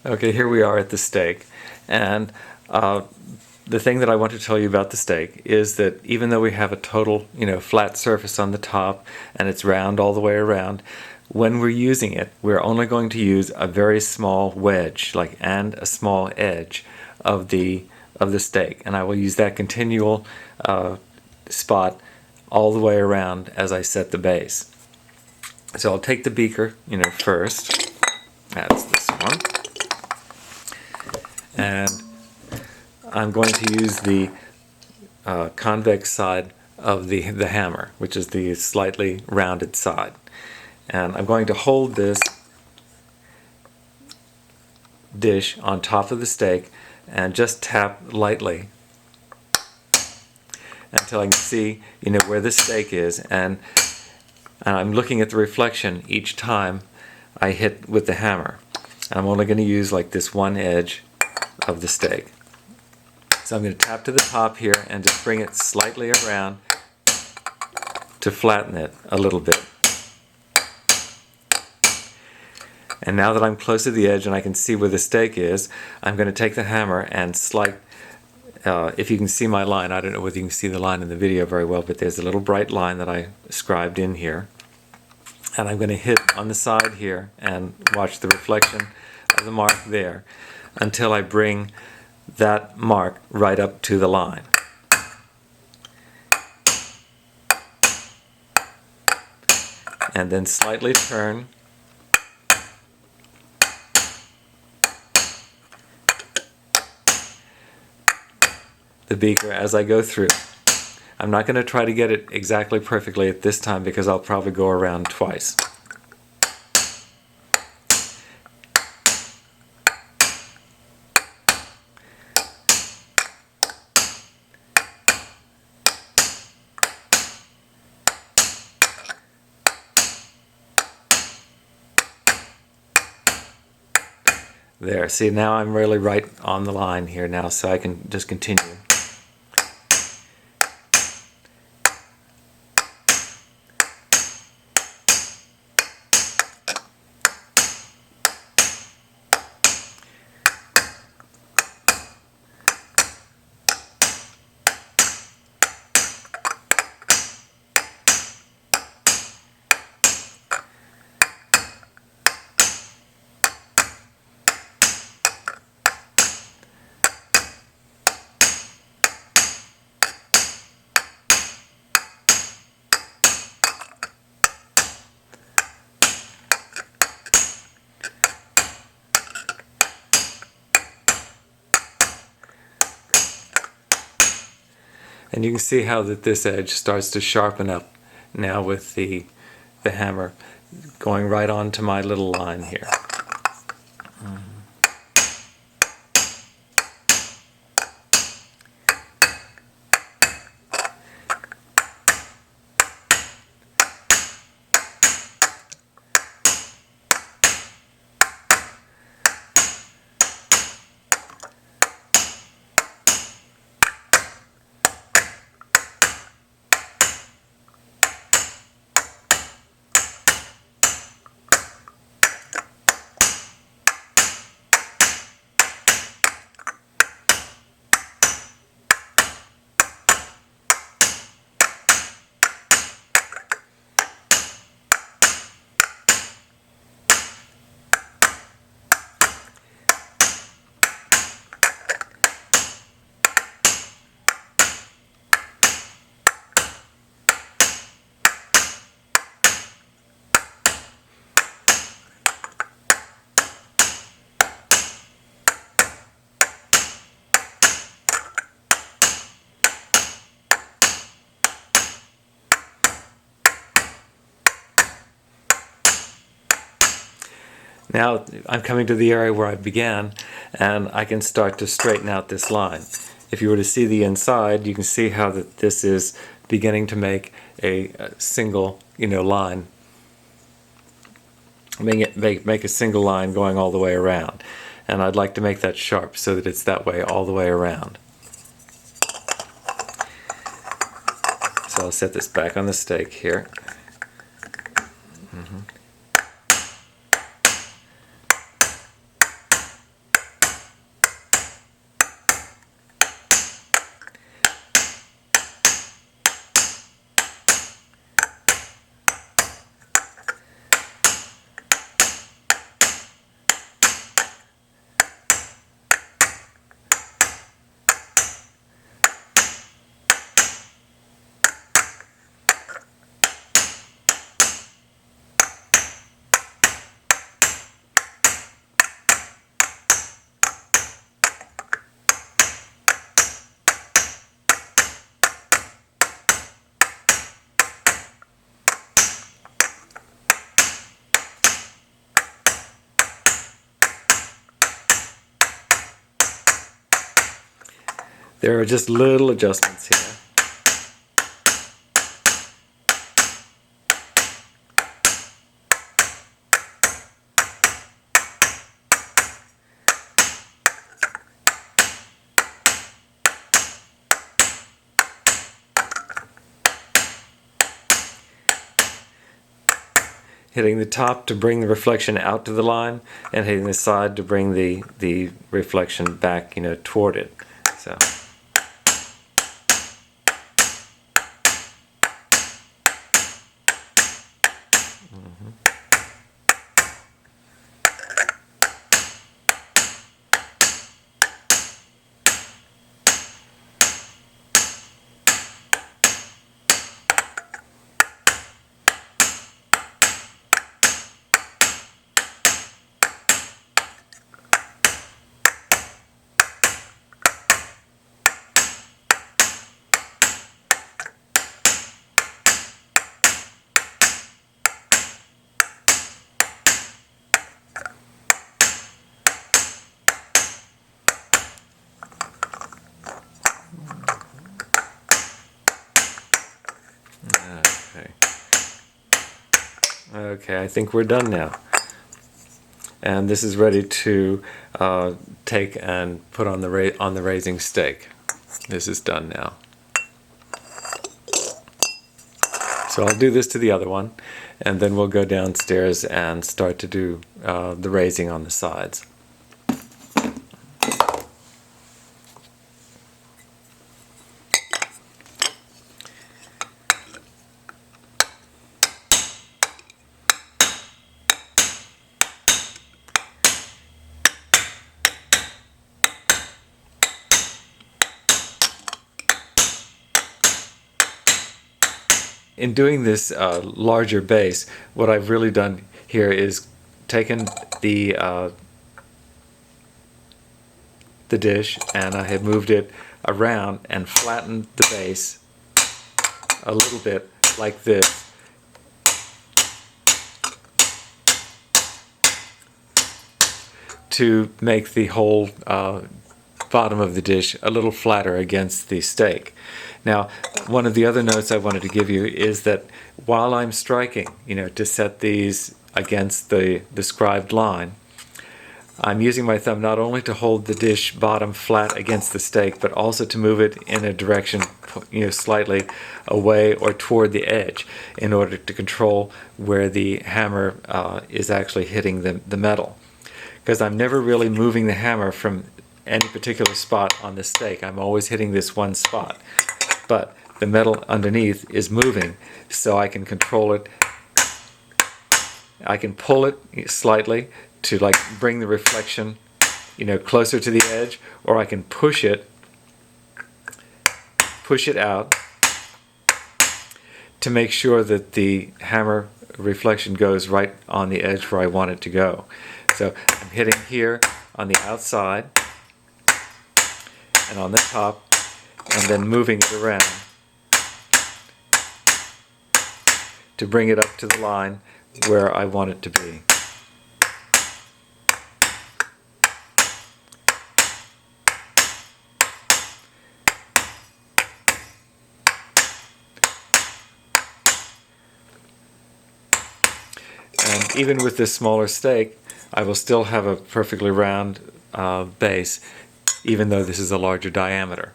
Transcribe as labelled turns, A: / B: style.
A: Okay, here we are at the steak, and the thing that I want to tell you about the steak is that even though we have a total, flat surface on the top and it's round all the way around, when we're using it, we're only going to use a very small wedge, and a small edge of the steak, and I will use that continual spot all the way around as I set the base. So I'll take the beaker, first. That's this one. And I'm going to use the convex side of the hammer, which is the slightly rounded side. And I'm going to hold this dish on top of the steak and just tap lightly until I can see, where the steak is. And I'm looking at the reflection each time I hit with the hammer. And I'm only going to use this one edge of the steak. So I'm going to tap to the top here and just bring it slightly around to flatten it a little bit. And now that I'm close to the edge and I can see where the steak is, I'm going to take the hammer and slice. If you can see my line, I don't know whether you can see the line in the video very well, but there's a little bright line that I scribed in here. And I'm going to hit on the side here and watch the reflection of the mark there until I bring that mark right up to the line. And then slightly turn the beaker as I go through. I'm not going to try to get it exactly perfectly at this time because I'll probably go around twice. There, see, now I'm really right on the line here now, so I can just continue. And you can see how that this edge starts to sharpen up now with the hammer going right onto my little line here. Now I'm coming to the area where I began, and I can start to straighten out this line. If you were to see the inside, you can see how that this is beginning to make a single, line. Make a single line going all the way around. And I'd like to make that sharp so that it's that way all the way around. So I'll set this back on the steak here. There are just little adjustments here. Hitting the top to bring the reflection out to the line, and hitting the side to bring the reflection back, toward it. So. Okay, I think we're done now. And this is ready to take and put on the raising stake. This is done now. So I'll do this to the other one, and then we'll go downstairs and start to do the raising on the sides. In doing this larger base, what I've really done here is taken the dish, and I have moved it around and flattened the base a little bit like this. To make the whole bottom of the dish a little flatter against the stake. Now, one of the other notes I wanted to give you is that while I'm striking, to set these against the scribed line, I'm using my thumb not only to hold the dish bottom flat against the stake, but also to move it in a direction, slightly away or toward the edge, in order to control where the hammer is actually hitting the metal. Because I'm never really moving the hammer from any particular spot on the stake. I'm always hitting this one spot. But the metal underneath is moving, so I can control it. I can pull it slightly to bring the reflection, closer to the edge, or I can push it out to make sure that the hammer reflection goes right on the edge where I want it to go. So I'm hitting here on the outside and on the top, and then moving it around to bring it up to the line where I want it to be. And even with this smaller stake, I will still have a perfectly round base, even though this is a larger diameter.